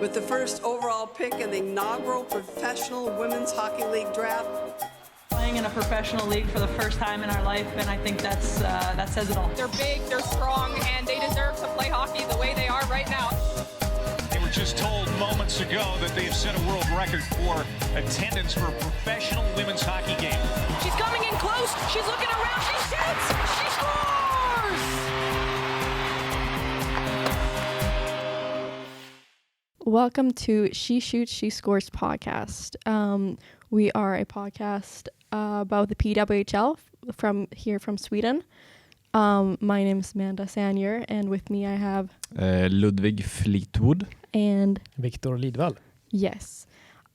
With the first overall pick in the inaugural Professional Women's Hockey League draft. Playing in a professional league for the first time in our life, and I think that says it all. They're big, they're strong, and they deserve to play hockey the way they are right now. They were just told moments ago that they've set a world record for attendance for a professional women's hockey game. She's coming in close, she's looking around, she shoots, she scores! Welcome to She Shoots, She Scores podcast. We are a podcast about the PWHL from Sweden. My name is Amanda Sanier, and with me I have Ludvig Fleetwood and Victor Lidvall. Yes.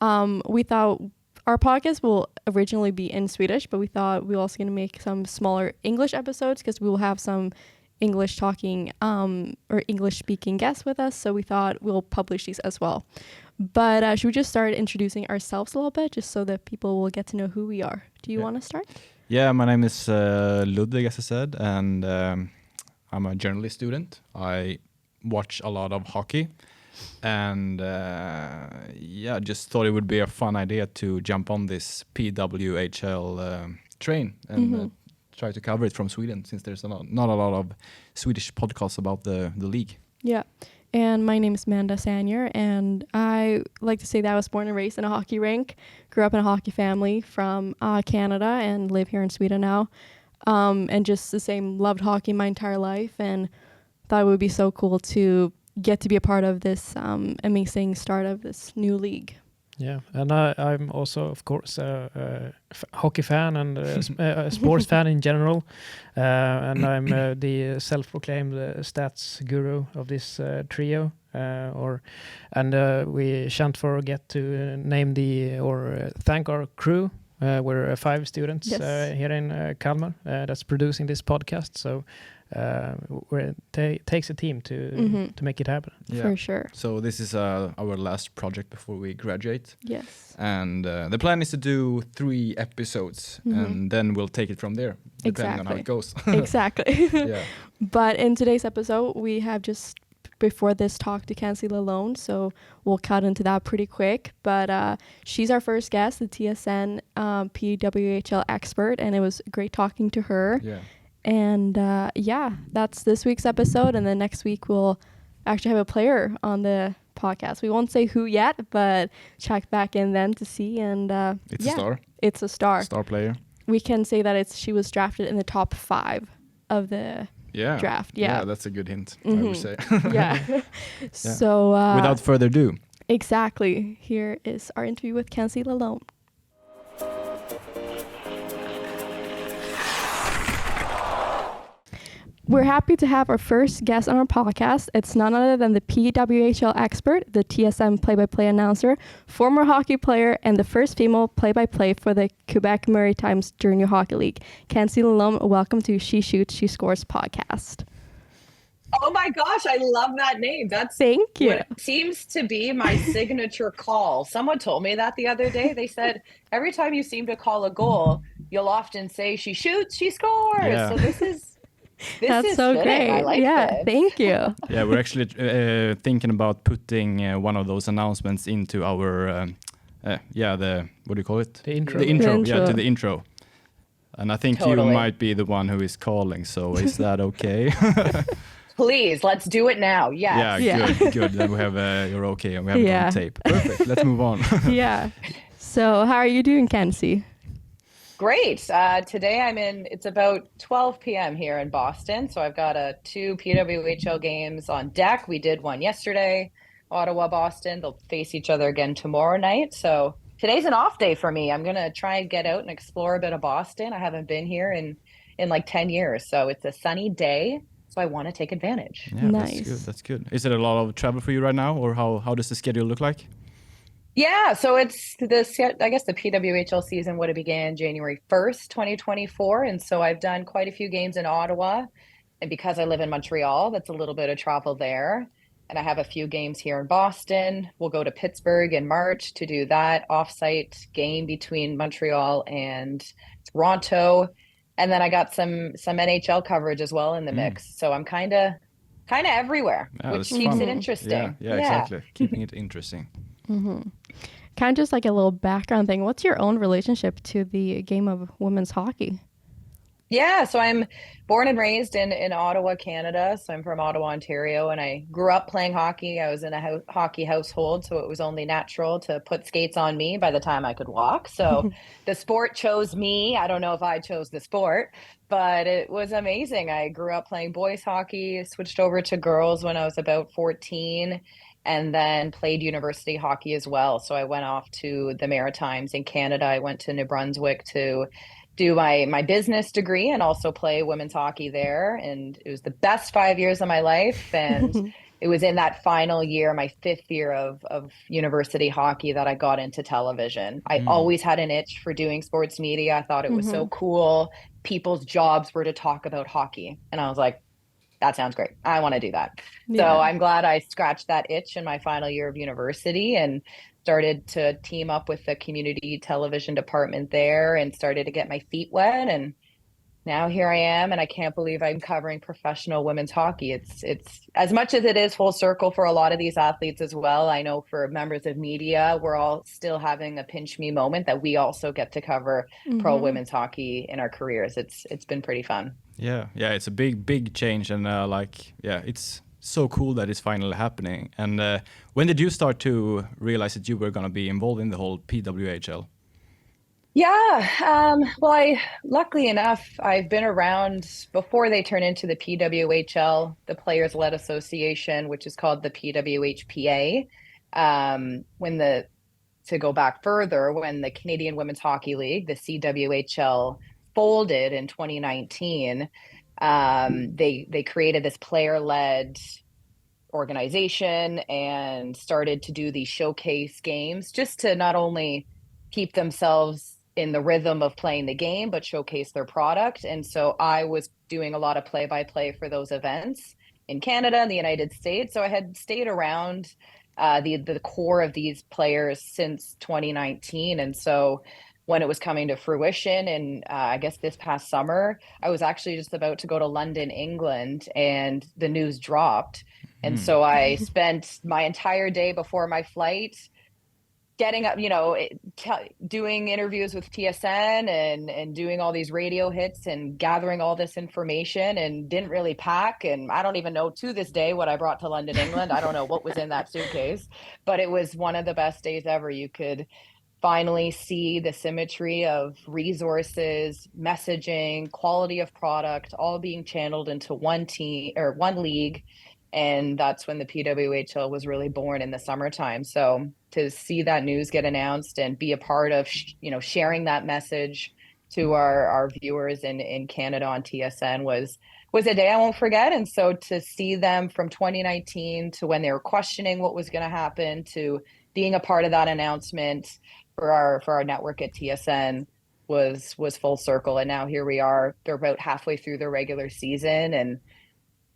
We thought our podcast will originally be in Swedish, but we thought we were also going to make some smaller English episodes because we will have some English talking or English speaking guests with us, so we thought we'll publish these as well. But should we just start introducing ourselves a little bit just so that people will get to know who we are? Do you want to start? Yeah, my name is Ludvig, as I said, and I'm a journalist student. I watch a lot of hockey, and just thought it would be a fun idea to jump on this PWHL train and try to cover it from Sweden, since there's not a lot of Swedish podcasts about the league. Yeah, and my name is Amanda Sanier, and I like to say that I was born and raised in a hockey rink, grew up in a hockey family from Canada, and live here in Sweden now, and just the same, loved hockey my entire life, and thought it would be so cool to get to be a part of this amazing start of this new league. Yeah, and I'm also, of course, a hockey fan and a sports fan in general. And I'm the self-proclaimed stats guru of this trio. We shan't forget to name thank our crew. We're 5 students here in Kalmar that's producing this podcast. So it takes a team to make it happen. Yeah. For sure. So this is our last project before we graduate. Yes. And the plan is to do 3 episodes, and then we'll take it from there, depending on how it goes. Exactly. Yeah. But in today's episode, we have just before this talk to Kenzie Lalonde, so we'll cut into that pretty quick. But she's our first guest, the TSN PWHL expert, and it was great talking to her. Yeah. And that's this week's episode. And then next week we'll actually have a player on the podcast. We won't say who yet, but check back in then to see. And it's a star. It's a star. Star player. We can say that she was drafted in the top 5 of the draft. Yeah, that's a good hint, I would say. Yeah. So without further ado. Exactly. Here is our interview with Kenzie Lalonde. We're happy to have our first guest on our podcast. It's none other than the PWHL expert, the TSM play-by-play announcer, former hockey player, and the first female play-by-play for the Quebec Maritimes Junior Hockey League. Kenzie Lalonde, welcome to She Shoots, She Scores podcast. Oh my gosh, I love that name. Thank you. What seems to be my signature call. Someone told me that the other day. They said, every time you seem to call a goal, you'll often say, she shoots, she scores. Yeah. So this is so fitting. great. I like this. Thank you. Yeah, we're actually thinking about putting one of those announcements into our, what do you call it? The intro. The intro, The intro. yeah, to the intro. And I think you might be the one who is calling, so is that okay? Please, let's do it now. Yes. Yeah, good. Then we have, you're okay, and we have it on tape. Perfect, let's move on. Yeah. So how are you doing, Kenzie? Great. Today it's about 12 p.m. here in Boston. So I've got 2 PWHL games on deck. We did one yesterday, Ottawa, Boston. They'll face each other again tomorrow night. So today's an off day for me. I'm going to try and get out and explore a bit of Boston. I haven't been here in like 10 years. So it's a sunny day. So I want to take advantage. Yeah, nice. That's good. Is it a lot of travel for you right now, or how does the schedule look like? Yeah, so it's I guess the PWHL season would have began January 1st, 2024. And so I've done quite a few games in Ottawa. And because I live in Montreal, that's a little bit of travel there. And I have a few games here in Boston. We'll go to Pittsburgh in March to do that offsite game between Montreal and Toronto. And then I got some NHL coverage as well in the mix. So I'm kind of kind of everywhere, Yeah, which that's keeps fun. it interesting. Yeah, exactly. Keeping it interesting. Kind of just like a little background thing. What's your own relationship to the game of women's hockey? Yeah, so I'm born and raised in Ottawa, Canada. So I'm from Ottawa, Ontario, and I grew up playing hockey. I was in a hockey household, so it was only natural to put skates on me by the time I could walk. So the sport chose me. I don't know if I chose the sport, but it was amazing. I grew up playing boys hockey, switched over to girls when I was about 14, and then played university hockey as well. So I went off to the Maritimes in Canada. I went to New Brunswick to do my business degree and also play women's hockey there. And it was the best 5 years of my life. And it was in that final year, my 5th year of university hockey, that I got into television. I always had an itch for doing sports media. I thought it was so cool. People's jobs were to talk about hockey. And I was like, that sounds great. I want to do that. So I'm glad I scratched that itch in my final year of university and started to team up with the community television department there and started to get my feet wet. And now here I am, and I can't believe I'm covering professional women's hockey. It's as much as it is full circle for a lot of these athletes as well. I know for members of media, we're all still having a pinch me moment that we also get to cover pro women's hockey in our careers. It's been pretty fun. Yeah, it's a big change, and it's so cool that it's finally happening. And when did you start to realize that you were going to be involved in the whole PWHL? Yeah, well, luckily enough, I've been around before they turn into the PWHL, the Players-Led Association, which is called the PWHPA. To go back further, when the Canadian Women's Hockey League, the CWHL, folded in 2019, they created this player-led organization and started to do these showcase games just to not only keep themselves in the rhythm of playing the game, but showcase their product. And so I was doing a lot of play-by-play for those events in Canada and the United States. So I had stayed around the core of these players since 2019. And so when it was coming to fruition, and I guess this past summer, I was actually just about to go to London, England, and the news dropped. And so I spent my entire day before my flight getting up, doing interviews with TSN and doing all these radio hits and gathering all this information, and didn't really pack. And I don't even know to this day what I brought to London, England. I don't know what was in that suitcase, but it was one of the best days ever. You could finally see the symmetry of resources, messaging, quality of product, all being channeled into one team or one league. And that's when the PWHL was really born in the summertime. So to see that news get announced and be a part of, sharing that message to our viewers in Canada on TSN was a day I won't forget. And so to see them from 2019 to when they were questioning what was going to happen to being a part of that announcement for our network at TSN was full circle. And now here we are. They're about halfway through their regular season, and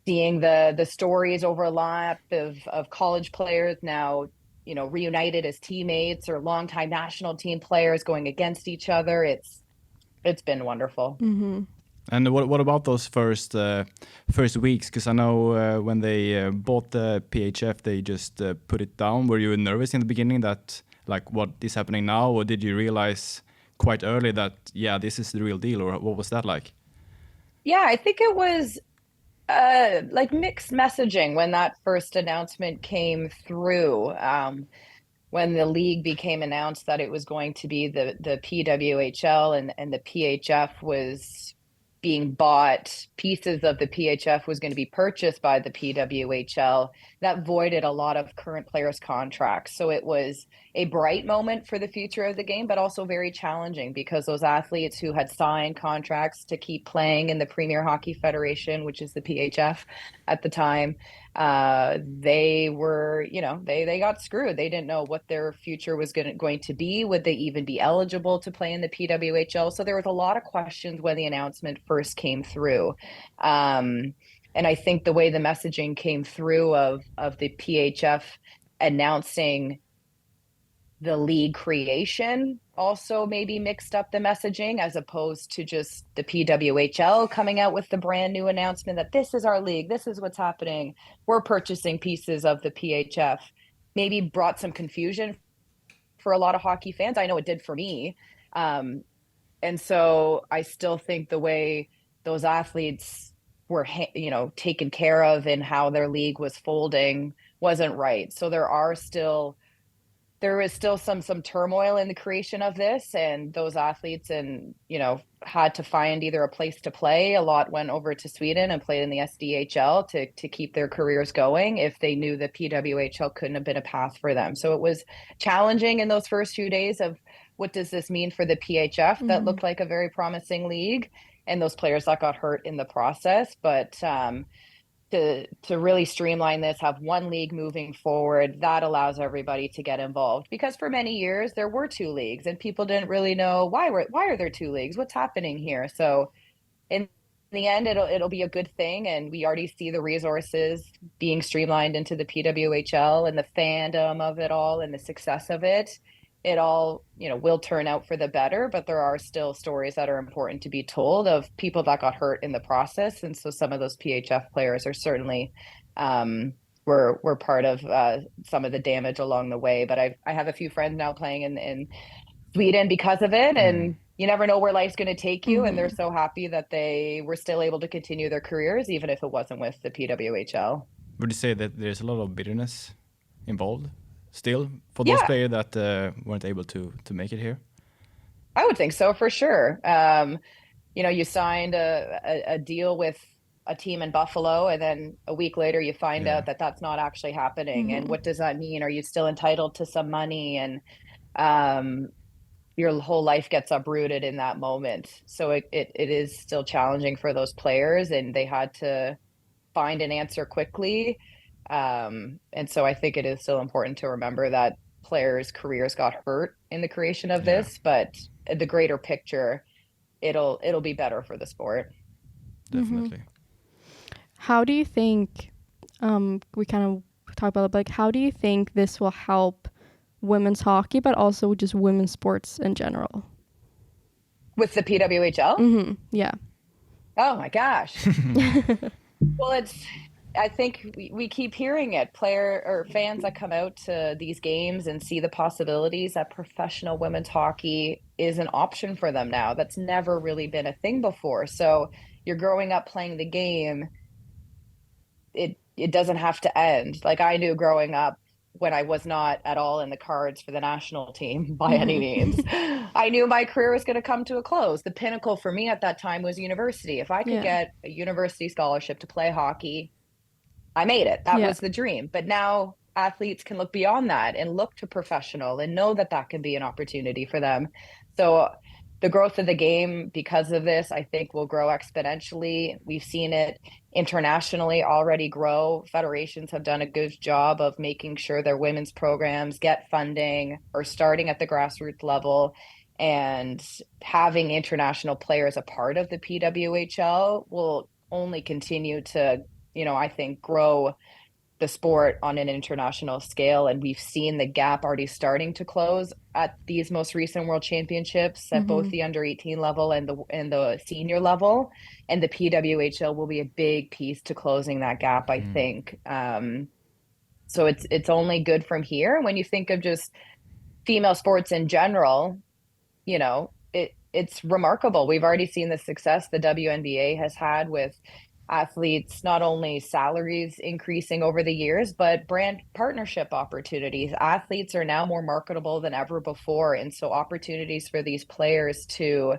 seeing the stories overlap of college players now, reunited as teammates or longtime national team players going against each other. It's been wonderful. And what about those first weeks? Because I know when they bought the PHF, they just put it down. Were you nervous in the beginning that like what is happening now, or did you realize quite early that this is the real deal, or what was that like? Yeah, I think it was like mixed messaging when that first announcement came through. When the league became announced that it was going to be the PWHL and the PHF was being bought, pieces of the PHF was going to be purchased by the PWHL, that voided a lot of current players' contracts. So it was a bright moment for the future of the game, but also very challenging because those athletes who had signed contracts to keep playing in the Premier Hockey Federation, which is the PHF at the time, they were, they got screwed. They didn't know what their future was going to be. Would they even be eligible to play in the PWHL? So there was a lot of questions when the announcement first came through. And I think the way the messaging came through of the PHF announcing the league creation also maybe mixed up the messaging, as opposed to just the PWHL coming out with the brand new announcement that this is our league, this is what's happening, we're purchasing pieces of the PHF. Maybe brought some confusion for a lot of hockey fans. I know it did for me. And so I still think the way those athletes were, taken care of and how their league was folding wasn't right. So there is still some turmoil in the creation of this, and those athletes had to find either a place to play. A lot went over to Sweden and played in the SDHL to keep their careers going if they knew the PWHL couldn't have been a path for them. So it was challenging in those first few days of what does this mean for the PHF that looked like a very promising league, and those players that got hurt in the process. But to really streamline this, have one league moving forward, that allows everybody to get involved. Because for many years there were two leagues and people didn't really know why are there two leagues? What's happening here? So in the end, it'll be a good thing, and we already see the resources being streamlined into the PWHL and the fandom of it all and the success of it. It all, will turn out for the better, but there are still stories that are important to be told of people that got hurt in the process. And so some of those PHF players are certainly were part of some of the damage along the way. But I have a few friends now playing in Sweden because of it, and you never know where life's going to take you. And they're so happy that they were still able to continue their careers, even if it wasn't with the PWHL. Would you say that there's a lot of bitterness involved still for those players that weren't able to make it here? I would think so, for sure. You signed a deal with a team in Buffalo, and then a week later you find out that that's not actually happening. And what does that mean? Are you still entitled to some money? And your whole life gets uprooted in that moment. So it is still challenging for those players, and they had to find an answer quickly. And so I think it is still important to remember that players' careers got hurt in the creation of this, but the greater picture, it'll be better for the sport. Definitely. How do you think, we kind of talk about it, but how do you think this will help women's hockey, but also just women's sports in general? With the PWHL? Yeah. Oh my gosh. Well, I think we keep hearing it. Player or fans that come out to these games and see the possibilities that professional women's hockey is an option for them now. That's never really been a thing before. So you're growing up playing the game. It doesn't have to end. Like I knew growing up, when I was not at all in the cards for the national team by any means, I knew my career was going to come to a close. The pinnacle for me at that time was university. If I could get a university scholarship to play hockey, I made it. That was the dream. But now athletes can look beyond that and look to professional and know that that can be an opportunity for them. So the growth of the game because of this, I think, will grow exponentially. We've seen it internationally already grow. Federations have done a good job of making sure their women's programs get funding or starting at the grassroots level, and having international players a part of the PWHL will only continue to, I think, grow the sport on an international scale. And we've seen the gap already starting to close at these most recent world championships at both the under 18 level and the senior level. And the PWHL will be a big piece to closing that gap, I think. So it's only good from here. When you think of just female sports in general, it's remarkable. We've already seen the success the WNBA has had with athletes, not only salaries increasing over the years, but brand partnership opportunities. Athletes are now more marketable than ever before. And so opportunities for these players to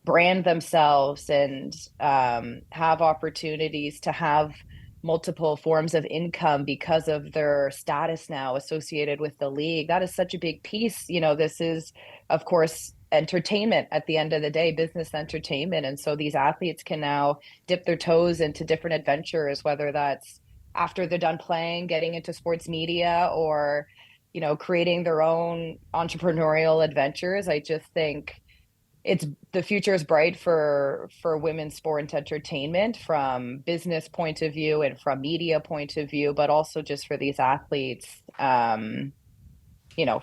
brand themselves and have opportunities to have multiple forms of income because of their status now associated with the league. That is such a big piece. This is, of course, entertainment at the end of the day, business entertainment. And so these athletes can now dip their toes into different adventures, whether that's after they're done playing, getting into sports media, or, creating their own entrepreneurial adventures. I just think the future is bright for women's sport and entertainment from business point of view and from media point of view, but also just for these athletes.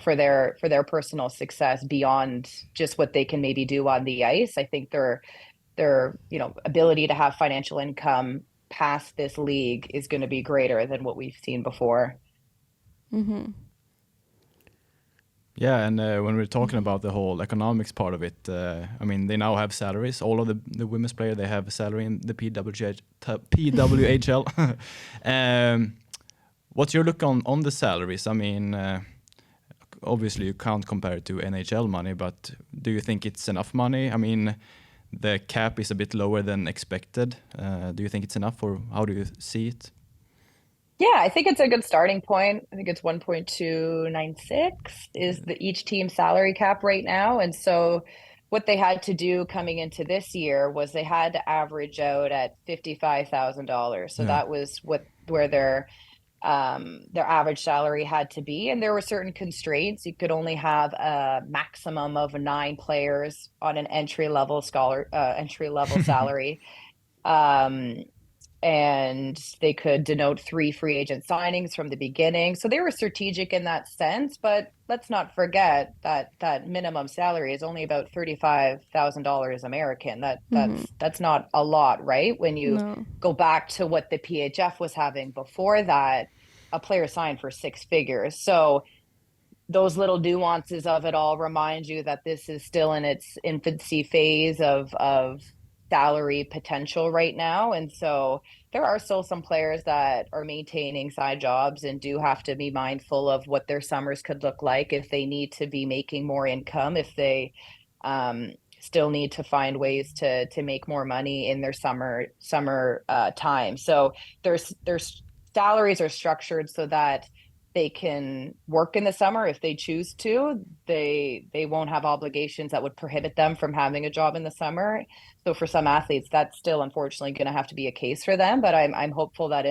for their personal success beyond just what they can maybe do on the ice. I think their ability to have financial income past this league is going to be greater than what we've seen before. Mm-hmm. Yeah, and when we're talking about the whole economics part of it, I mean, they now have salaries. All of the women's players, they have a salary in the PWHL. What's your look on the salaries? I mean, obviously you can't compare it to NHL money, but do you think it's enough money? I mean, the cap is a bit lower than expected. Do you think it's enough, or how do you see it? Yeah, I think it's a good starting point. I think it's 1.296 is each team's salary cap right now. And so what they had to do coming into this year was they had to average out at $55,000. So that was where their average salary had to be. And there were certain constraints. You could only have a maximum of 9 players on an entry level salary. And they could denote 3 free agent signings from the beginning. So they were strategic in that sense, but let's not forget that minimum salary is only about $35,000 American. That's not a lot, right? When you go back to what the PHF was having before that, a player signed for 6 figures. So those little nuances of it all remind you that this is still in its infancy phase of salary potential right now. And so there are still some players that are maintaining side jobs and do have to be mindful of what their summers could look like if they need to be making more income, if they still need to find ways to make more money in their summer time. So their salaries are structured so that they can work in the summer if they choose to. They won't have obligations that would prohibit them from having a job in the summer. So for some athletes, that's still unfortunately going to have to be a case for them. But I'm hopeful that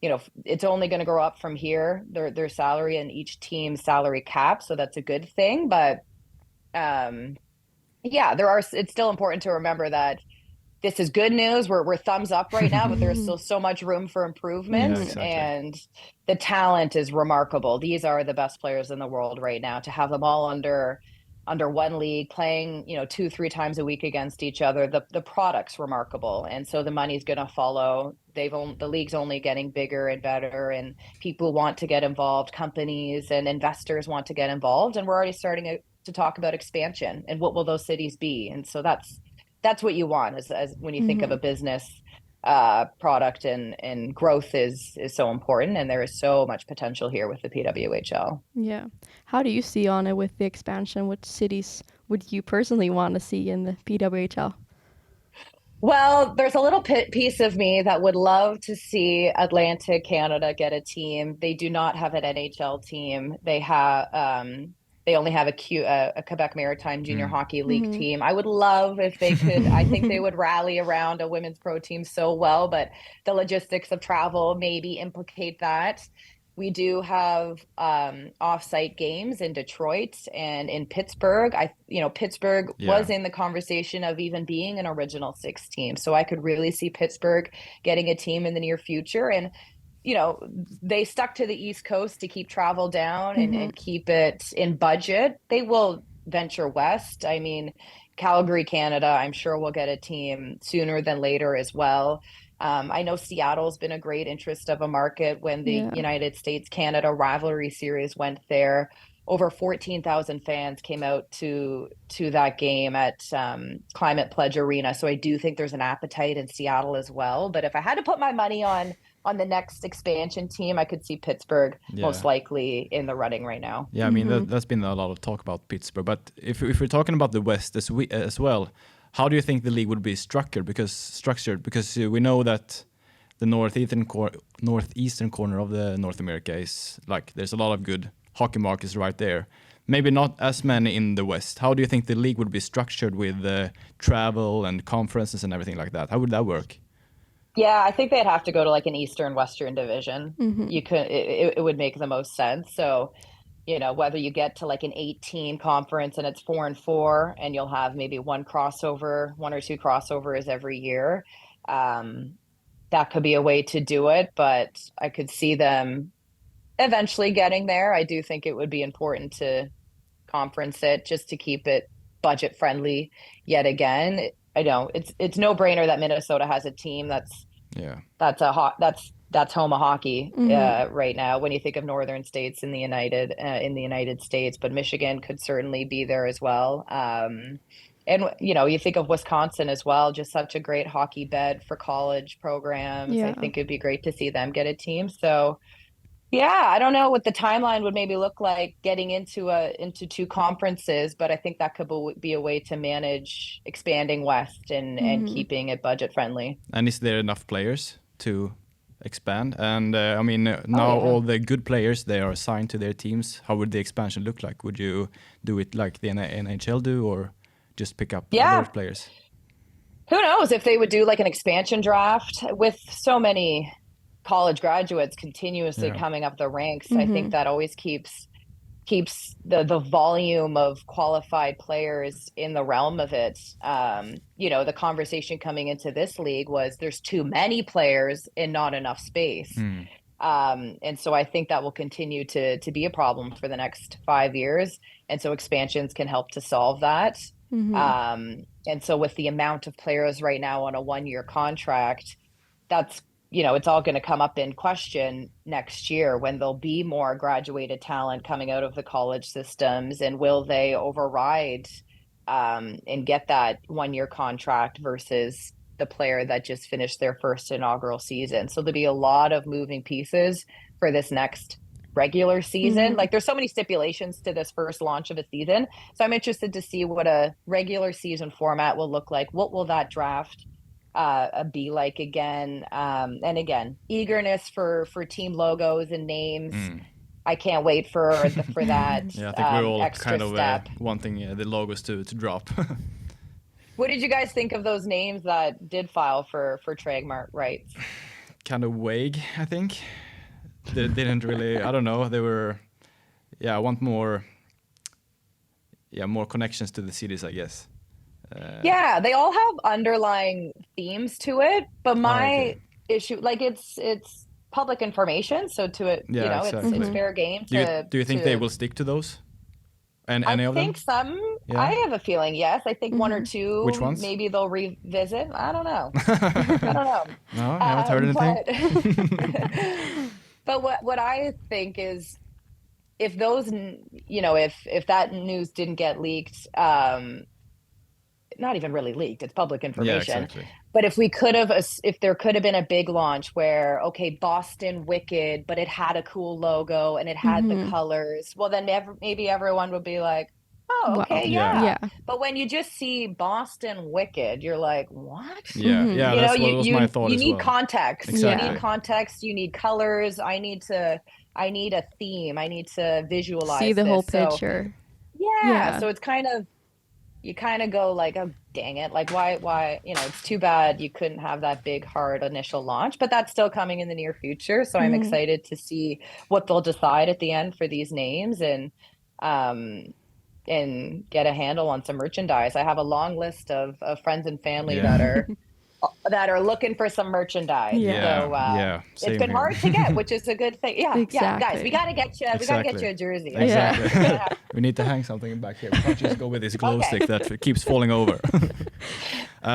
it's only going to grow up from here, their salary and each team's salary cap. So that's a good thing. But it's still important to remember that this is good news. We're thumbs up right now, but there's still so much room for improvement. Yeah, exactly. And the talent is remarkable. These are the best players in the world right now. To have them all under one league playing, 2-3 times a week against each other, the product's remarkable. And so the money's going to follow. The league's only getting bigger and better, and people want to get involved. Companies and investors want to get involved. And we're already starting to talk about expansion and what will those cities be. And so that's what you want as when you think of a business product, and growth is so important, and there is so much potential here with the PWHL. Yeah. How do you see on it with the expansion? Which cities would you personally want to see in the PWHL? Well, there's a little piece of me that would love to see Atlantic Canada get a team. They do not have an NHL team. They only have a Quebec Maritime Junior Hockey League team. I would love if they could. I think they would rally around a women's pro team so well, but the logistics of travel maybe implicate that. We do have off-site games in Detroit and in Pittsburgh. Pittsburgh was in the conversation of even being an Original 6 team. So I could really see Pittsburgh getting a team in the near future. And they stuck to the East Coast to keep travel down and keep it in budget. They will venture west. I mean, Calgary, Canada, I'm sure will get a team sooner than later as well. I know Seattle's been a great interest of a market when the United States-Canada rivalry series went there. Over 14,000 fans came out to that game at Climate Pledge Arena. So I do think there's an appetite in Seattle as well. But if I had to put my money on the next expansion team, I could see Pittsburgh most likely in the running right now. Yeah, I mean, that's been a lot of talk about Pittsburgh. But if we're talking about the West as well, how do you think the league would be structured? Because we know that the northeastern corner of the North America is there's a lot of good hockey markets right there. Maybe not as many in the West. How do you think the league would be structured with travel and conferences and everything like that? How would that work? Yeah, I think they'd have to go to an Eastern-Western division. It would make the most sense. So, whether you get to an 18 conference and it's 4-4, and you'll have maybe one or two crossovers every year, that could be a way to do it. But I could see them eventually getting there. I do think it would be important to conference it just to keep it budget friendly yet again. I know it's no brainer that Minnesota has a team that's home of hockey right now when you think of northern states in the United States, but Michigan could certainly be there as well. And you think of Wisconsin as well, just such a great hockey bed for college programs. I think it'd be great to see them get a team. So yeah, I don't know what the timeline would maybe look like getting into two conferences, but I think that could be a way to manage expanding West and keeping it budget friendly. And is there enough players to expand? And now all the good players, they are assigned to their teams. How would the expansion look like? Would you do it like the NHL do, or just pick up other players? Who knows if they would do like an expansion draft with so many college graduates continuously coming up the ranks. I think that always keeps the volume of qualified players in the realm of it. The conversation coming into this league was there's too many players and not enough space. And so I think that will continue to be a problem for the next 5 years. And so expansions can help to solve that. And so with the amount of players right now on a 1-year contract, that's it's all going to come up in question next year when there'll be more graduated talent coming out of the college systems, and will they override and get that 1-year contract versus the player that just finished their first inaugural season. So there'll be a lot of moving pieces for this next regular season. Like there's so many stipulations to this first launch of a season. So I'm interested to see what a regular season format will look like. What will that draft be like again? And again, eagerness for team logos and names. I can't wait for that. Yeah, I think we're all extra kind of step. wanting the logos to drop. What did you guys think of those names that did file for trademark rights? Kind of vague, I think. They didn't really, I don't know, they were, I want more connections to the cities, I guess. They all have underlying themes to it, but my issue, like it's public information, so to it, exactly. It's fair game. Do you think they will stick to those? And any of them? I think some. Yeah. I have a feeling, yes. I think one or two. Which ones? Maybe they'll revisit. I don't know. I don't know. No, I haven't heard anything. But what I think is, if those, if that news didn't get leaked, not even really leaked, it's public information. Yeah, exactly. But if there could have been a big launch where, okay, Boston Wicked, but it had a cool logo and it had the colors, well, then maybe everyone would be like, oh, okay, yeah. But when you just see Boston Wicked, you're like, what? Yeah, that's what was my thought you as need well. context. Exactly. You need context. You need colors. I need a theme. I need to visualize. See the whole picture. So it's kind of, you kind of go like, oh, dang it. Like, why, it's too bad you couldn't have that big, hard initial launch, but that's still coming in the near future. So I'm excited to see what they'll decide at the end for these names and get a handle on some merchandise. I have a long list of friends and family that are looking for some merchandise. So it's been hard to get, which is a good thing. Guys, we gotta get you. We gotta get you a jersey. Exactly. We need to hang something back here. We can't just go with this glow stick that keeps falling over.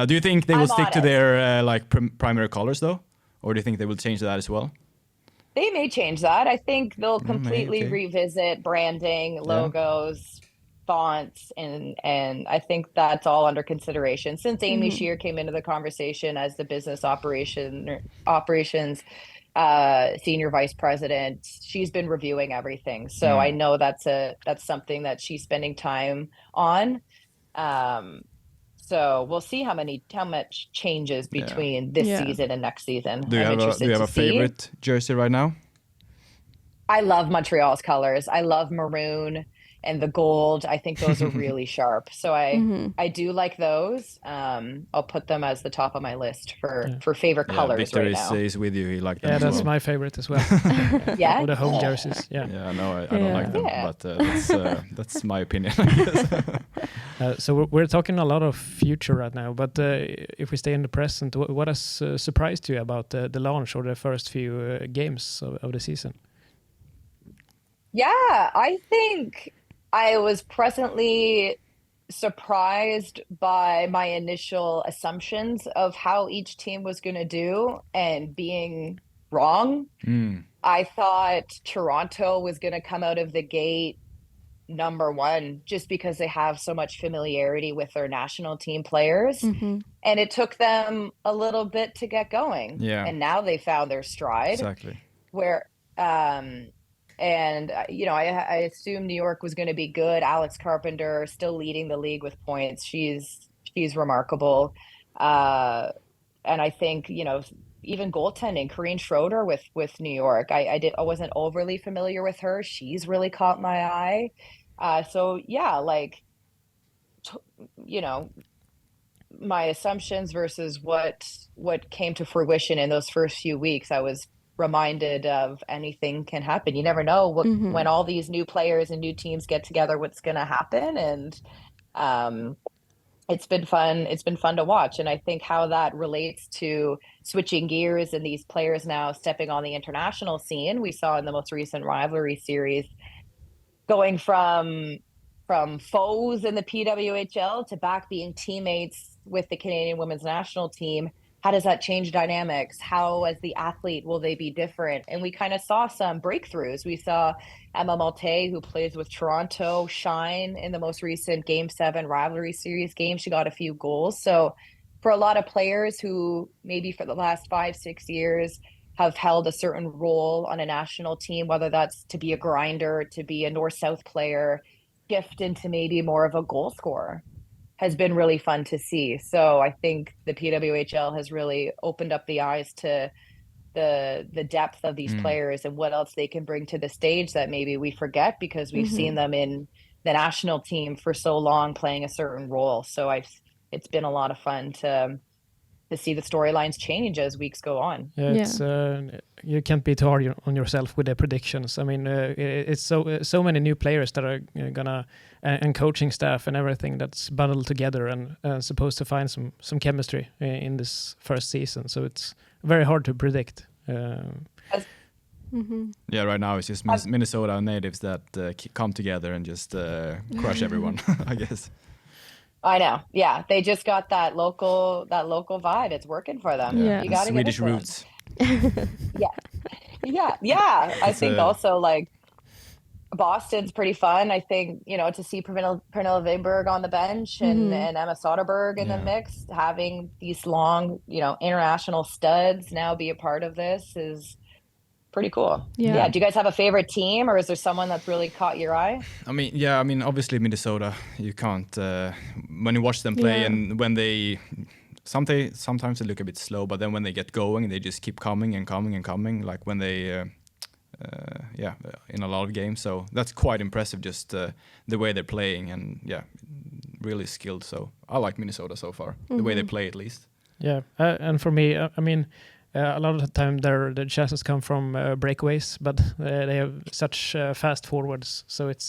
Do you think they will stick to their primary colors though, or do you think they will change that as well? They may change that. I think they'll completely revisit branding, logos, fonts, and I think that's all under consideration. Since Amy Shear came into the conversation as the business operations senior vice president, she's been reviewing everything. So I know that's something that she's spending time on. So we'll see how much changes between this season and next season. Do you have a favorite jersey right now? I love Montreal's colors. I love maroon and the gold. I think those are really sharp. So I do like those. I'll put them as the top of my list for favorite colors Victor right now. is with you. He liked them. Yeah, that's my favorite as well. All the home jerseys. Yeah, no, I don't like them, but that's my opinion, I guess. So we're talking a lot of future right now, but if we stay in the present, what has surprised you about the launch or the first few games of the season? Yeah, I think I was presently surprised by my initial assumptions of how each team was going to do and being wrong. I thought Toronto was going to come out of the gate number one just because they have so much familiarity with their national team players. And it took them a little bit to get going. Yeah. And now they found their stride. Exactly. Where, I assumed New York was going to be good. Alex Carpenter still leading the league with points. She's remarkable. And I think, even goaltending, Corrine Schroeder with New York. I wasn't overly familiar with her. She's really caught my eye. My assumptions versus what came to fruition in those first few weeks, I was reminded of anything can happen. You never know when all these new players and new teams get together, what's going to happen. And it's been fun. It's been fun to watch. And I think how that relates to switching gears and these players now stepping on the international scene. We saw in the most recent rivalry series going from foes in the PWHL to back being teammates with the Canadian women's national team. How does that change dynamics? How, as the athlete, will they be different? And we kind of saw some breakthroughs. We saw Emma Malte, who plays with Toronto, shine in the most recent Game 7 rivalry series game. She got a few goals. So for a lot of players who maybe for the last 5-6 years have held a certain role on a national team, whether that's to be a grinder, to be a North-South player, shift into maybe more of a goal scorer, has been really fun to see. So I think the PWHL has really opened up the eyes to the depth of these players and what else they can bring to the stage that maybe we forget because we've seen them in the national team for so long playing a certain role. So it's been a lot of fun to see the storylines change as weeks go on. It's you can't be too hard on yourself with the predictions. I mean, it's so many new players that are gonna and coaching staff and everything that's bundled together and supposed to find some chemistry in this first season. So it's very hard to predict. Yeah, right now it's just Minnesota natives that come together and just crush everyone, I guess. I know. Yeah, they just got that local vibe. It's working for them. Yeah. You got to Swedish roots. Yeah. I think also like Boston's pretty fun. I think to see Pernilla Wingberg on the bench and Emma Soderberg in the mix, having these long international studs now be a part of this is pretty cool. Yeah. Do you guys have a favorite team, or is there someone that's really caught your eye? I mean, obviously Minnesota. You can't when you watch them play, and when they sometimes they look a bit slow, but then when they get going, they just keep coming and coming and coming. Like when they, in a lot of games. So that's quite impressive. Just the way they're playing, and really skilled. So I like Minnesota so far. The way they play, at least. Yeah, and for me, I mean. A lot of the time, their chances come from breakaways, but they have such fast forwards, so it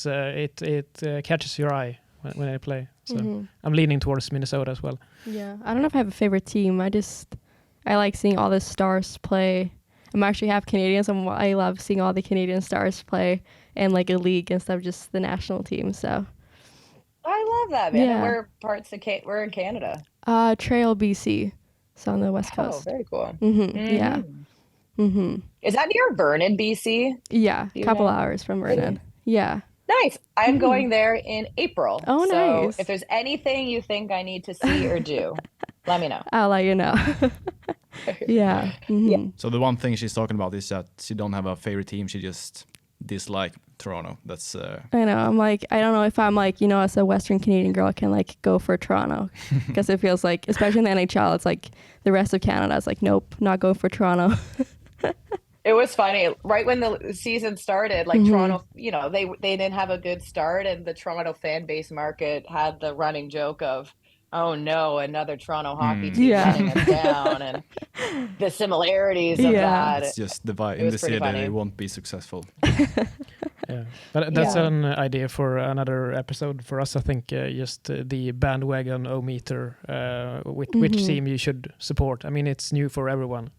catches your eye when they play. So I'm leaning towards Minnesota as well. Yeah, I don't know if I have a favorite team. I like seeing all the stars play. I'm actually half Canadian, so I love seeing all the Canadian stars play in like a league instead of just the national team. So I love that, man. Yeah. And we're in Canada. Trail, BC. So on the West Coast. Oh, very cool. Yeah. Is that near Vernon, BC? Yeah, a couple hours from Vernon. Yeah. Nice. I'm going there in April. Oh, so nice. If there's anything you think I need to see or do, let me know. I'll let you know. Yeah. So the one thing she's talking about is that she don't have a favorite team. She just dislike Toronto. That's I know. I'm like, I don't know if I'm like, as a Western Canadian girl, I can like go for Toronto because it feels like, especially in the NHL, it's like the rest of Canada is like, nope, not going for Toronto. It was funny. Right when the season started, like Toronto, they didn't have a good start, and the Toronto fan base market had the running joke of, oh no, another Toronto hockey team letting us down, and the similarities of that. It's just the vibe in the city. They won't be succwhich but that's an idea for another episode for us. I think just the bandwagon o-meter, which team you should support. I mean, it's new for everyone.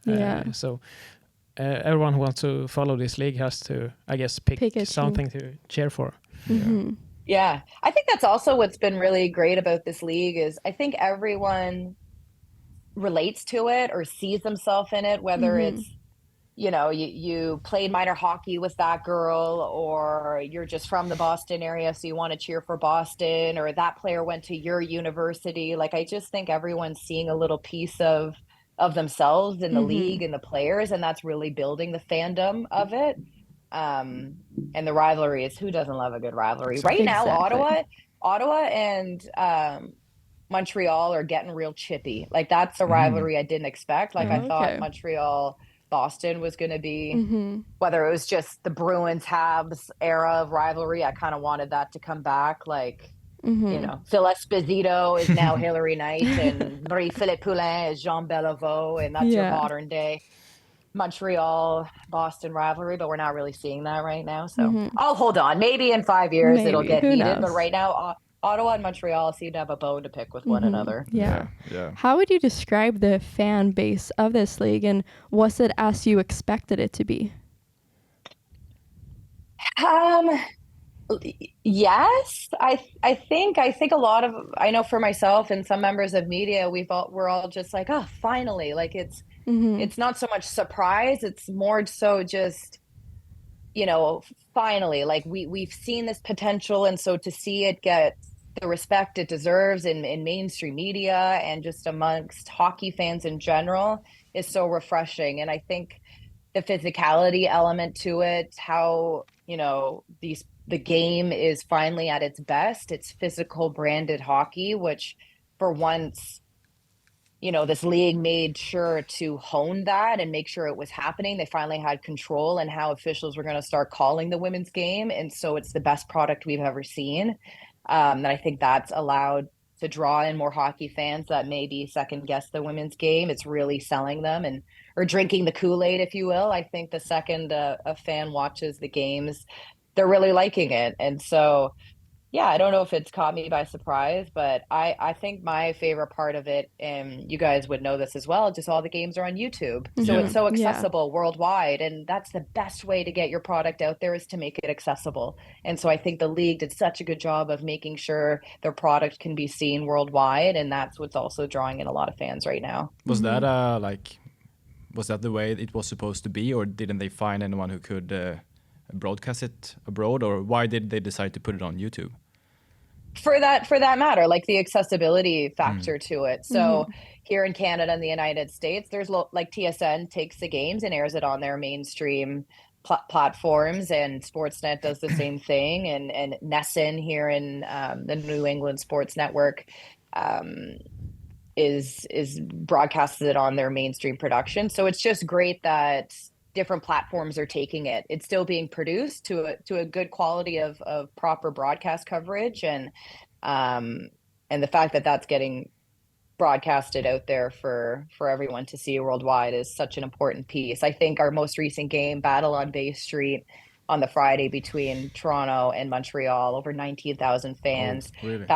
So everyone who wants to follow this league has to, I guess, pick something to cheer for. Yeah, I think that's also what's been really great about this league is I think everyone relates to it or sees themselves in it, whether it's, you know, you played minor hockey with that girl, or you're just from the Boston area, so you want to cheer for Boston, or that player went to your university. Like, I just think everyone's seeing a little piece of themselves in the league and the players, and that's really building the fandom of it. And the rivalries, who doesn't love a good rivalry? Right now, Ottawa and Montreal are getting real chippy. Like, that's a rivalry I didn't expect. Like, I thought Montreal Boston was going to be, whether it was just the Bruins Habs era of rivalry, I kind of wanted that to come back. Like, you know, Phil Esposito is now Hilary Knight, and Marie-Philippe Poulin is Jean Beliveau, and that's your modern day Montreal Boston rivalry, but we're not really seeing that right now. So I'll hold on. Maybe in 5 years it'll get heated, but right now Ottawa and Montreal seem to have a bone to pick with one another. Yeah. How would you describe the fan base of this league, and was it as you expected it to be? Yes, I think a lot of, I know for myself and some members of media, we're all just like, oh, finally. Like, it's not so much surprise, it's more so just, you know, finally, like we've seen this potential, and so to see it get the respect it deserves in mainstream media and just amongst hockey fans in general is so refreshing. And I think the physicality element to it, how, you know, the game is finally at its best. It's physical branded hockey, which for once, you know, this league made sure to hone that and make sure it was happening. They finally had control and how officials were going to start calling the women's game. And so it's the best product we've ever seen. And I think that's allowed to draw in more hockey fans that maybe second guess the women's game. It's really selling them or drinking the Kool-Aid, if you will. I think the second a fan watches the games, they're really liking it. And so, yeah, I don't know if it's caught me by surprise, but I think my favorite part of it, and you guys would know this as well, just all the games are on YouTube. So it's so accessible worldwide. And that's the best way to get your product out there, is to make it accessible. And so I think the league did such a good job of making sure their product can be seen worldwide. And that's what's also drawing in a lot of fans right now. Was that was that the way it was supposed to be, or didn't they find anyone who could broadcast it abroad, or why did they decide to put it on YouTube? For that matter, like the accessibility factor to it. So here in Canada and the United States, there's like TSN takes the games and airs it on their mainstream platforms, and Sportsnet does the same thing, and NESN here in the New England Sports Network is broadcasted it on their mainstream production. So it's just great that different platforms are taking it. It's still being produced to a good quality of proper broadcast coverage, and the fact that that's getting broadcasted out there for everyone to see worldwide is such an important piece. I think our most recent game, Battle on Bay Street, on the Friday between Toronto and Montreal, over 19,000 fans. Oh, really?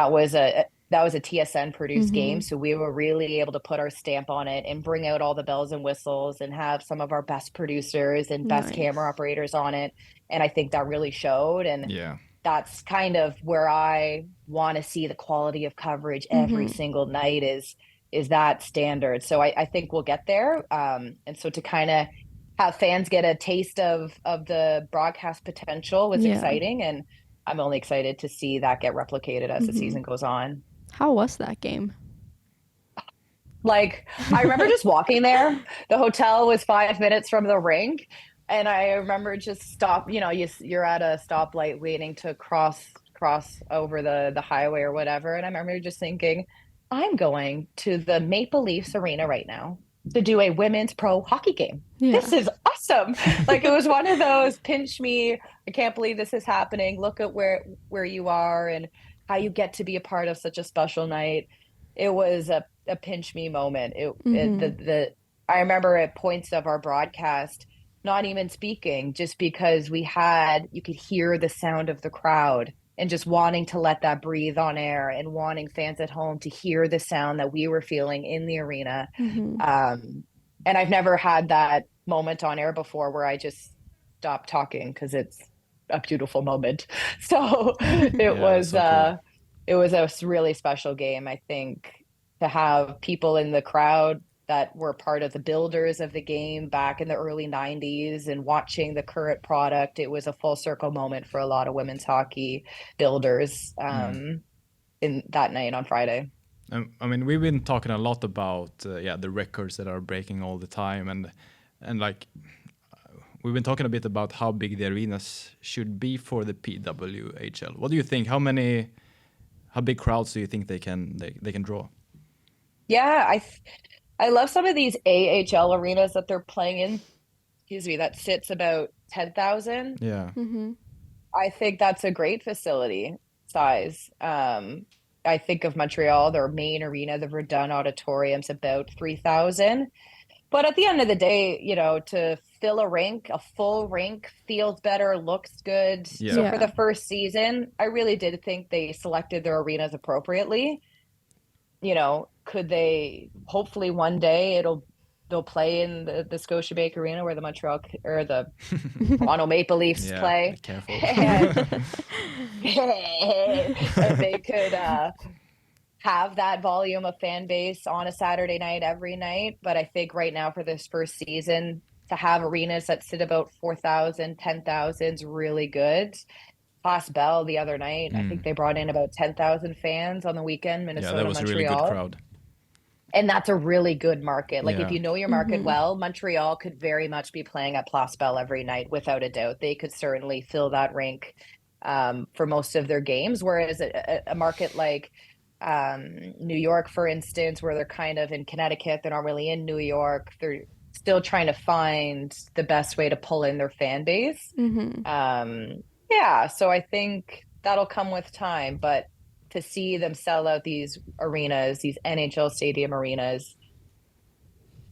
That was a TSN produced game. So we were really able to put our stamp on it and bring out all the bells and whistles and have some of our best producers and best camera operators on it. And I think that really showed. And that's kind of where I want to see the quality of coverage every single night is that standard. So I think we'll get there. And so to kind of have fans get a taste of the broadcast potential was exciting. And I'm only excited to see that get replicated as the season goes on. How was that game? Like, I remember just walking there. The hotel was 5 minutes from the rink. And I remember just you're at a stoplight waiting to cross over the highway or whatever. And I remember just thinking, I'm going to the Maple Leafs arena right now to do a women's pro hockey game. This is awesome. Like, it was one of those pinch me, I can't believe this is happening. Look at where you are and how you get to be a part of such a special night. It was a pinch me moment. I remember at points of our broadcast, not even speaking, just because you could hear the sound of the crowd and just wanting to let that breathe on air and wanting fans at home to hear the sound that we were feeling in the arena. And And I've never had that moment on air before where I just stopped talking because it's a beautiful moment. So it was a really special game. I think to have people in the crowd that were part of the builders of the game back in the early 90s and watching the current product, it was a full circle moment for a lot of women's hockey builders in that night on Friday. I mean, we've been talking a lot about the records that are breaking all the time, and like we've been talking a bit about how big the arenas should be for the PWHL. What do you think? How big crowds do you think they can draw? Yeah, I love some of these AHL arenas that they're playing in. Excuse me, that sits about 10,000. Yeah. Mm-hmm. I think that's a great facility size. I think of Montreal, their main arena, the Verdun Auditorium's about 3,000. But at the end of the day, you know, to fill a full rink feels better, looks good. Yeah. So for the first season, I really did think they selected their arenas appropriately. You know, could they, hopefully one day they'll play in the Scotiabank Arena where the Montreal or the Toronto Maple Leafs play. Be careful. And they could have that volume of fan base on a Saturday night every night. But I think right now for this first season, to have arenas that sit about 4,000, 10,000 is really good. Place Bell the other night, I think they brought in about 10,000 fans on the weekend, Minnesota, that was Montreal. a really good crowd. And that's a really good market. Like if Yeah. you know your market well, Montreal could very much be playing at Place Bell every night without a doubt. They could certainly fill that rink for most of their games. Whereas a market like New York, for instance, where they're kind of in Connecticut, they're not really in New York. They're still trying to find the best way to pull in their fan base. Mm-hmm. So I think that'll come with time. But to see them sell out these arenas, these NHL stadium arenas,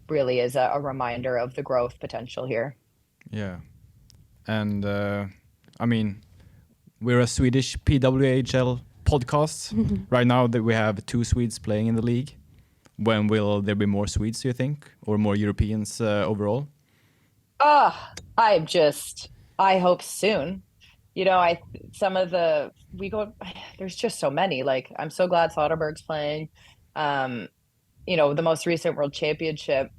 really is a reminder of the growth potential here. Yeah. And I mean, we're a Swedish PWHL podcast. Right now that we have 2 Swedes playing in the league. When will there be more Swedes, do you think? Or more Europeans overall? I hope soon. You know, there's just so many. Like, I'm so glad Soderberg's playing. You know, the most recent World Championship.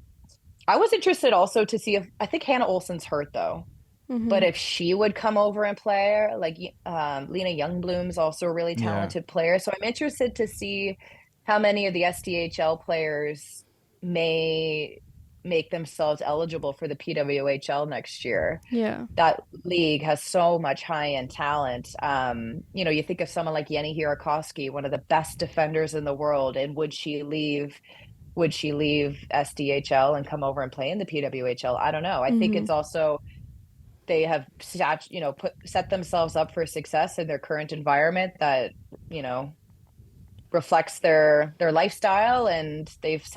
I was interested also to see I think Hannah Olsen's hurt though. Mm-hmm. But if she would come over and play, like Lena Youngbloom's also a really talented player. So I'm interested to see how many of the SDHL players may make themselves eligible for the PWHL next year. Yeah. That league has so much high-end talent. You know, you think of someone like Jenny Hirakowski, one of the best defenders in the world, and would she leave SDHL and come over and play in the PWHL? I don't know. I think it's also they have set themselves up for success in their current environment that, you know, reflects their lifestyle, and they've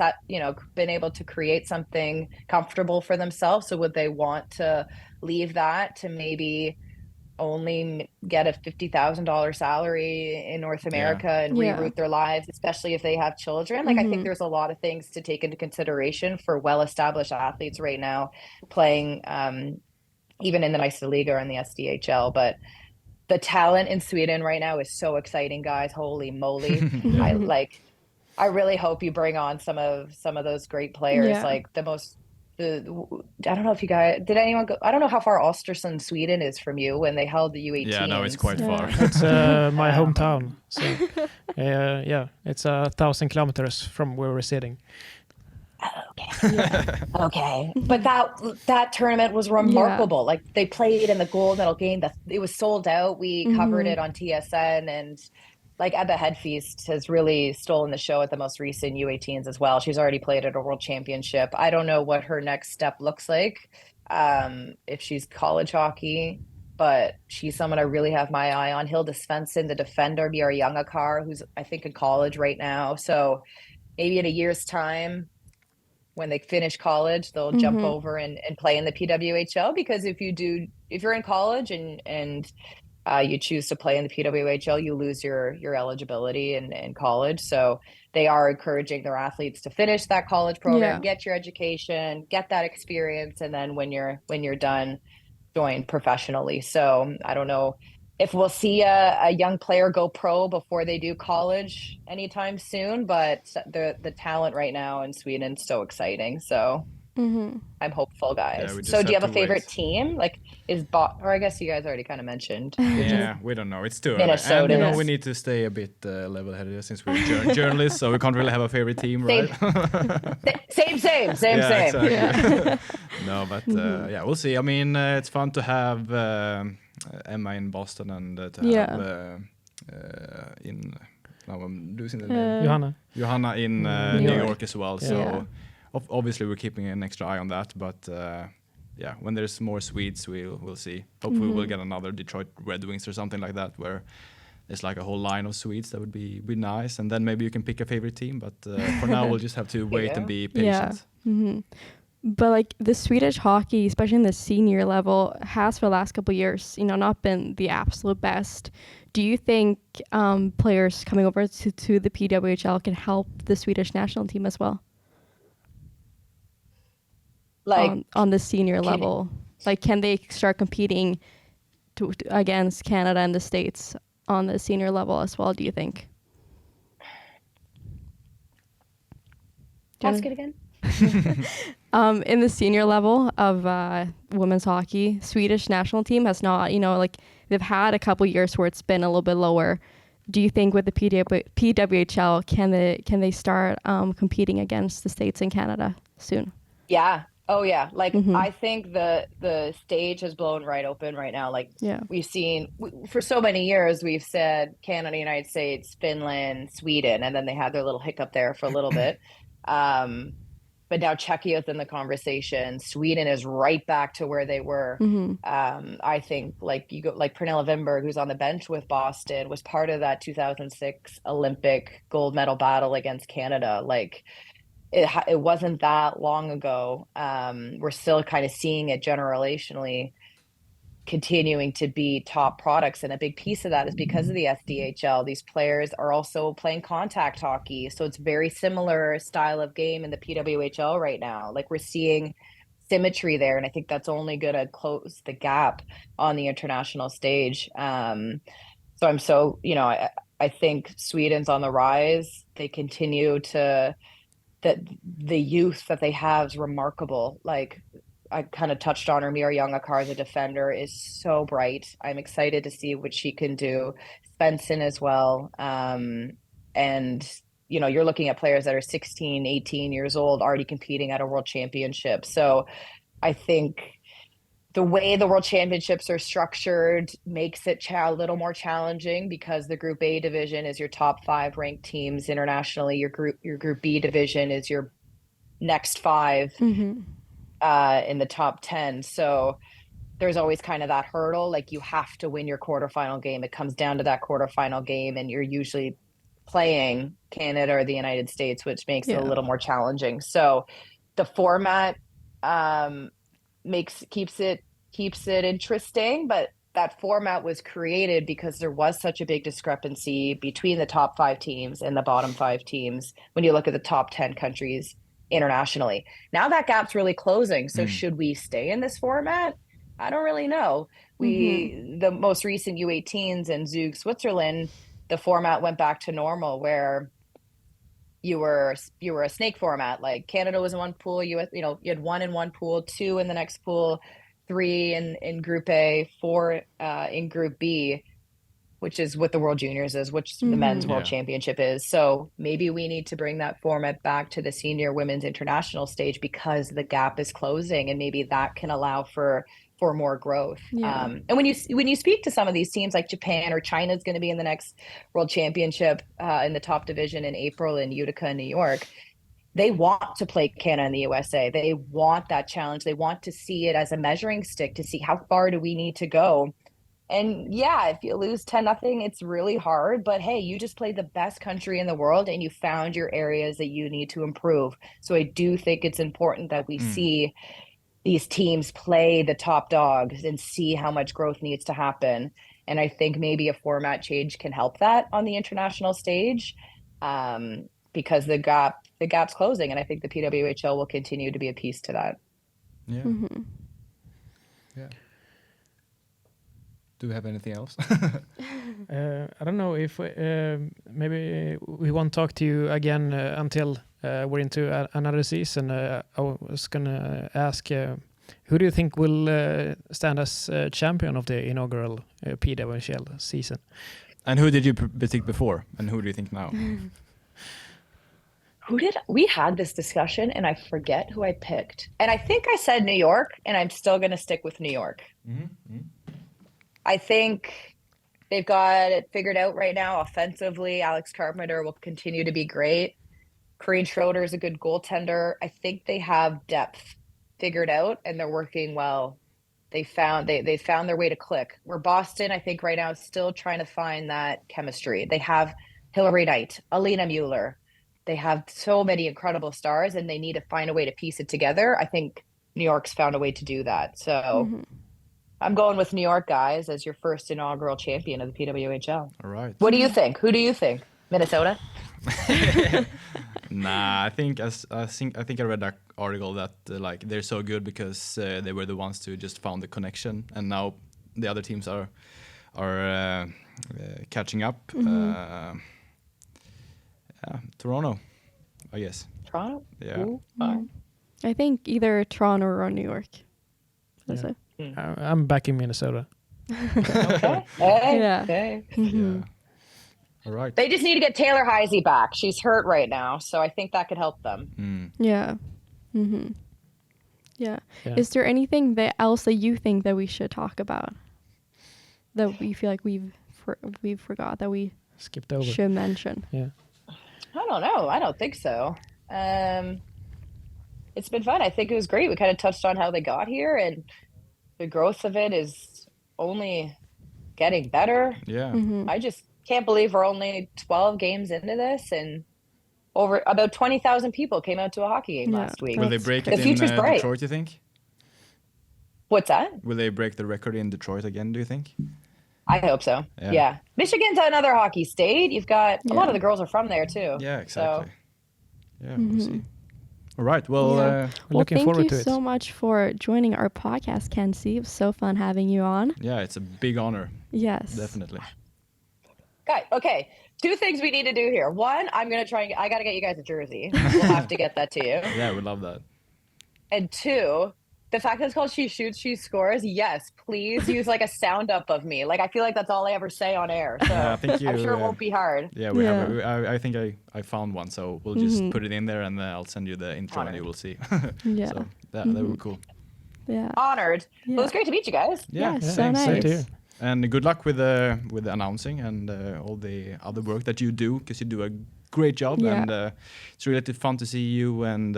been able to create something comfortable for themselves. So would they want to leave that to maybe only get a $50,000 salary in North America and reroute their lives, especially if they have children? Like, I think there's a lot of things to take into consideration for well-established athletes right now playing even in the Meisterliga or in the SDHL. But the talent in Sweden right now is so exciting, guys. Holy moly. I really hope you bring on some of those great players. Yeah. Like I don't know if you guys, did anyone go? I don't know how far Östersund, Sweden is from you when they held the U18. Yeah, no, it's quite far. It's my hometown. So it's 1,000 kilometers from where we're sitting. Okay. But that tournament was remarkable. Like, they played in the gold medal game. It was sold out. We covered it on TSN, and like Ebba Hedfeast has really stolen the show at the most recent U18s as well. She's already played at a world championship. I don't know what her next step looks like, if she's college hockey, but she's someone I really have my eye on. Hilda Svensson, the defender, Björn Youngakar, who's I think in college right now. So maybe in a year's time, when they finish college, they'll jump over and play in the PWHL, because if you're in college and you choose to play in the PWHL, you lose your eligibility in college. So they are encouraging their athletes to finish that college program, Yeah. get your education, get that experience, and then when you're done, join professionally. So I don't know if we'll see a young player go pro before they do college anytime soon, but the talent right now in Sweden is so exciting. So I'm hopeful, guys. Yeah, we just So do you have have a to favorite wait. team? Like or I guess you guys already kind of mentioned. Yeah, we don't know. It's too early. Minnesota. And we need to stay a bit level-headed since we're journalists, so we can't really have a favorite team, right? Same. Yeah, exactly. No, but yeah, we'll see. I mean, it's fun to have Emma in Boston and to have in now I'm losing the name. Johanna in New York as well. So obviously we're keeping an extra eye on that, but yeah, when there's more Swedes, we'll see. Hopefully we'll get another Detroit Red Wings or something like that, where it's like a whole line of Swedes. That would be nice, and then maybe you can pick a favorite team. But for now, we'll just have to wait and be patient. But like the Swedish hockey, especially in the senior level, has for the last couple of years, not been the absolute best. Do you think players coming over to the PWHL can help the Swedish national team as well? Like on the senior level, like can they start competing against Canada and the States on the senior level as well? Do you think? Ask it again. In the senior level of women's hockey, Swedish national team has not, like they've had a couple years where it's been a little bit lower. Do you think with the PWHL, can they start competing against the States and Canada soon? Yeah. Oh yeah. Like I think the stage has blown right open right now. Like we've seen for so many years, we've said Canada, United States, Finland, Sweden, and then they had their little hiccup there for a little bit. But now Czechia is in the conversation. Sweden is right back to where they were. I think like Pernilla Wimberg, who's on the bench with Boston, was part of that 2006 Olympic gold medal battle against Canada. Like it wasn't that long ago. We're still kind of seeing it generationally continuing to be top products, and a big piece of that is because of the SDHL. These players are also playing contact hockey, so it's very similar style of game in the PWHL right now. Like we're seeing symmetry there, and I think that's only going to close the gap on the international stage. So I'm so I think Sweden's on the rise. They continue to the youth that they have is remarkable. Like I kind of touched on her. Mira Youngakar as a defender is so bright. I'm excited to see what she can do. Svensson as well. And, you're looking at players that are 16, 18 years old, already competing at a world championship. So I think the way the world championships are structured makes it a little more challenging, because the Group A division is your top 5 ranked teams internationally. Your Group B division is your next 5 in the top 10. So there's always kind of that hurdle. Like you have to win your quarterfinal game. It comes down to that quarterfinal game, and you're usually playing Canada or the United States, which makes it a little more challenging. So the format keeps it interesting, but that format was created because there was such a big discrepancy between the top 5 teams and the bottom 5 teams when you look at the top 10 countries internationally. Now that gap's really closing. So should we stay in this format? I don't really know. The most recent U18s in Zug, Switzerland, the format went back to normal, where you were a snake format. Like Canada was in one pool, you had 1 in one pool, 2 in the next pool, 3 in Group A, 4 in Group B, which is what the World Juniors is, which the men's World Championship is. So maybe we need to bring that format back to the senior women's international stage, because the gap is closing, and maybe that can allow for more growth. And when you speak to some of these teams like Japan or China is going to be in the next World Championship in the top division in April in Utica and New York, they want to play Canada and the USA. They want that challenge. They want to see it as a measuring stick to see how far do we need to go. And if you lose 10-0, it's really hard. But hey, you just played the best country in the world, and you found your areas that you need to improve. So I do think it's important that we see these teams play the top dogs and see how much growth needs to happen. And I think maybe a format change can help that on the international stage. because the gap's closing, and I think the PWHL will continue to be a piece to that. Yeah. Mm-hmm. Yeah. Do we have anything else? I don't know if maybe we won't talk to you again until we're into another season. I was gonna ask, who do you think will stand as champion of the inaugural PWHL season? And who did you predict before? And who do you think now? We had this discussion and I forget who I picked. And I think I said New York, and I'm still going to stick with New York. Mm-hmm. I think they've got it figured out right now offensively. Alex Carpenter will continue to be great. Corrine Schroeder is a good goaltender. I think they have depth figured out and they're working well. They found their way to click. Where Boston, I think right now is still trying to find that chemistry. They have Hillary Knight, Alina Mueller. They have so many incredible stars and they need to find a way to piece it together. I think New York's found a way to do that. So I'm going with New York, guys, as your first inaugural champion of the PWHL. All right. What do you think? Who do you think? Minnesota? Nah, I think I read that article that like they're so good because they were the ones to just found the connection, and now the other teams are catching up. Toronto, I guess. Toronto? Yeah. Ooh, I think either Toronto or New York. That's it. I'm back in Minnesota. Okay. Hey, Yeah. hey. Yeah. All right. They just need to get Taylor Heisey back. She's hurt right now, so I think that could help them. Yeah. Mm-hmm. Yeah. Is there anything else that you think that we should talk about? That we feel like we've forgot that we Skipped over. should mention? Yeah. I don't know. I don't think so. It's been fun. I think it was great. We kind of touched on how they got here, and the growth of it is only getting better. Yeah. I just can't believe we're only 12 games into this, and over about 20,000 people came out to a hockey game last week. Will they break The it in future's bright. Detroit, you think? What's that? Will they break the record in Detroit again, do you think? I hope so. Yeah. Yeah. Michigan's another hockey state. You've got a lot of the girls are from there too. Yeah, exactly. So, Yeah, we'll see. All right. Well, Well, looking thank forward you to it. so much for joining our podcast, Kenzie. It was so fun having you on. yeah, it's a big honor. Yes. Definitely. okay. Two things we need to do here. One, I got to get you guys a jersey. We'll have to get that to you. Yeah, we love that. And two, the fact that it's called She Shoots, She Scores. Yes, please use like a sound up of me. Like, I feel like that's all I ever say on air. So Yeah, I think I'm sure it won't be hard. Yeah, we have. I think I found one, so we'll just put it in there, and I'll send you the intro, and you will see. Yeah. So that would be cool. Yeah. Honored. Yeah. Well, it was great to meet you guys. Yeah, so thanks. Same nice. to you. And good luck with the announcing and all the other work that you do, because you do a great job. Yeah. And it's really fun to see you and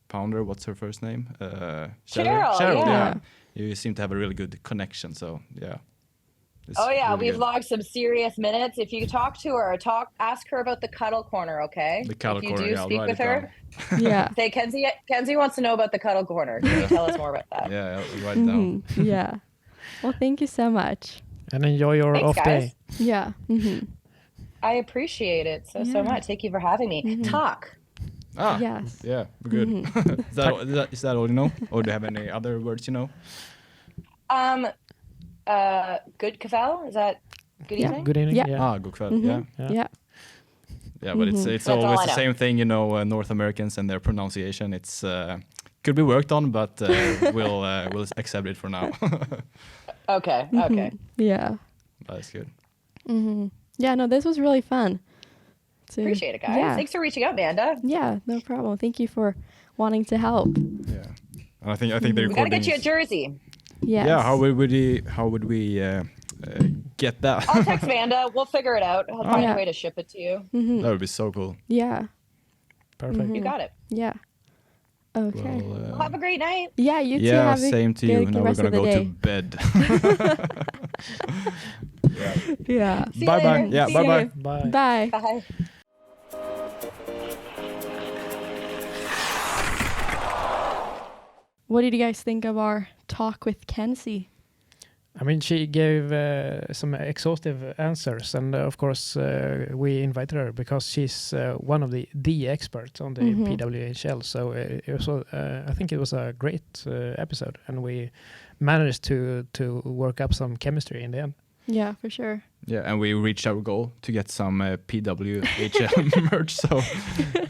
Pounder. What's her first name? Cheryl, yeah. You seem to have a really good connection. So yeah. It's Oh yeah, really we've good. logged some serious minutes. If you talk to her, ask her about the cuddle corner, okay? The cuddle if you corner, do yeah, I'll speak write with it her, Yeah. say Kenzie wants to know about the cuddle corner. Can you tell us more about that? Yeah, I'll write it down. Yeah. Well, thank you so much. And enjoy your Thanks, off guys. day. Yeah. I appreciate it so much. Thank you for having me. Talk. Ah, Yes. yeah, we're good. Is that all you know, or do you have any other words you know? Good Cavell? Is that good Yeah. evening? Good evening. Yeah. Yeah. God kväll. Yeah. Yeah. Yeah, but it's That's all always I the know. same thing, you know. North Americans and their pronunciation, it's could be worked on, but we'll accept it for now. Okay. Yeah. That's good. Yeah, no, this was really fun. Appreciate it, guys. Yeah. Thanks for reaching out, Amanda. Yeah, no problem. Thank you for wanting to help. Yeah, and I think the We gotta recording. get you a jersy. Yes. Yeah, how would we get that? I'll text Amanda. We'll figure it out. I'll find yeah. a way to ship it to you. That would be so cool. Yeah. Perfect. You got it. Yeah. Okay. Well, Have a great night. Yeah, you too. yeah, Have a same to you. good Now we're rest gonna of the go day. to bed. Yeah. See you Bye bye. later. Yeah, See bye you. bye. Bye. Bye. Bye. What did you guys think of our talk with Kenzie? I mean, she gave some exhaustive answers, and of course, we invited her because she's one of the experts on the PWHL. So I think it was a great episode, and we managed to work up some chemistry in the end. Yeah, for sure. Yeah, and we reached our goal to get some PWHL merch, so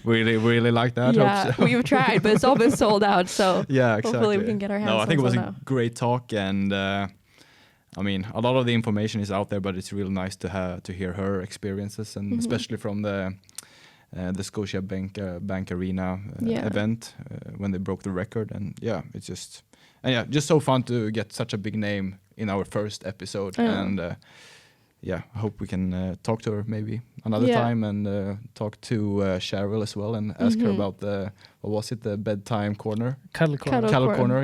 we really like that. Yeah, we've tried, but it's all been sold out, so yeah, exactly. Hopefully we can get our hands on No, I think it was some a now. great talk, and I mean, a lot of the information is out there, but it's really nice to hear her experiences, and especially from the Scotia Bank Arena event when they broke the record, and it's just so fun to get such a big name in our first episode, and I hope we can talk to her maybe another time, and talk to Cheryl as well, and ask her about the bedtime corner, Cuddle corner.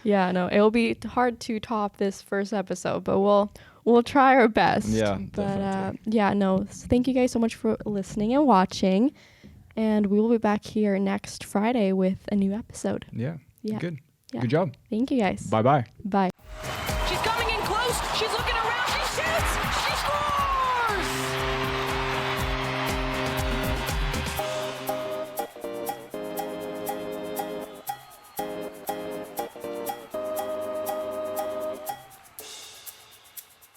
Yeah, no, it will be hard to top this first episode, but we'll try our best. Yeah, but thank you guys so much for listening and watching, and we will be back here next Friday with a new episode. Yeah. Good. Yeah. Good job. Thank you guys. Bye. Bye.